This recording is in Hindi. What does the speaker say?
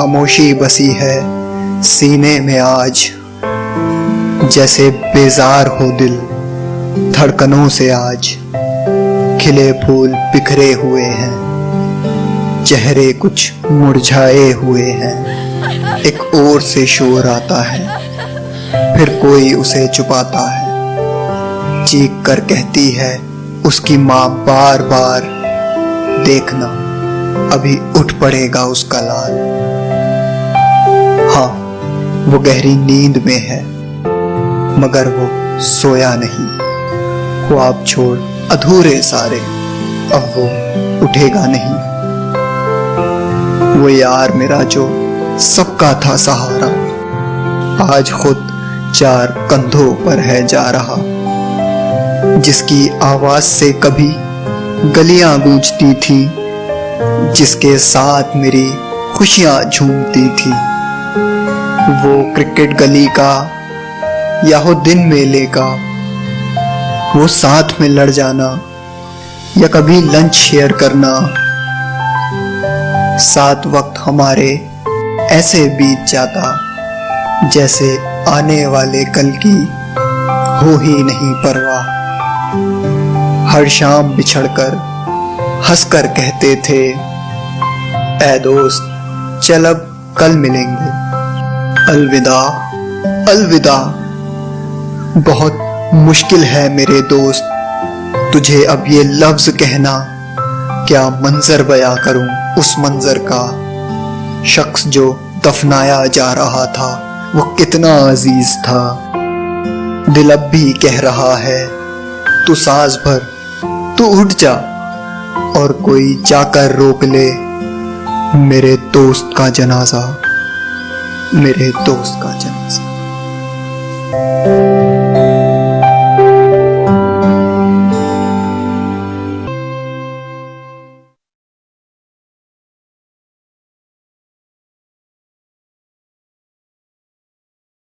खामोशी बसी है सीने में आज, जैसे बेजार हो दिल धड़कनों से आज। खिले फूल बिखरे हुए हैं, चेहरे कुछ मुरझाए हुए हैं। एक ओर से शोर आता है, फिर कोई उसे छुपाता है। चीख कर कहती है उसकी माँ बार बार, देखना अभी उठ पड़ेगा उसका लाल। हाँ, वो गहरी नींद में है, मगर वो सोया नहीं। ख्वाब छोड़ अधूरे सारे, अब वो उठेगा नहीं। वो यार मेरा जो सबका था सहारा, आज खुद 4 कंधों पर है जा रहा। जिसकी आवाज से कभी गलियां गूंजती थी, जिसके साथ मेरी खुशियां झूमती थी। वो क्रिकेट गली का या हो दिन मेले का, वो साथ में लड़ जाना या कभी लंच शेयर करना। साथ वक्त हमारे ऐसे बीत जाता जैसे आने वाले कल की हो ही नहीं परवाह। हर शाम बिछड़कर हंसकर कहते थे, ऐ दोस्त चल अब कल मिलेंगे। अलविदा अलविदा, बहुत मुश्किल है मेरे दोस्त तुझे अब ये लफ्ज कहना। क्या मंजर बयां करूं उस मंजर का, शख्स जो दफनाया जा रहा था वो कितना अजीज था। दिल अब भी कह रहा है तू सांस भर, तू उठ जा, और कोई जाकर रोक ले मेरे दोस्त का जनाजा, मेरे दोस्त का जनाजा।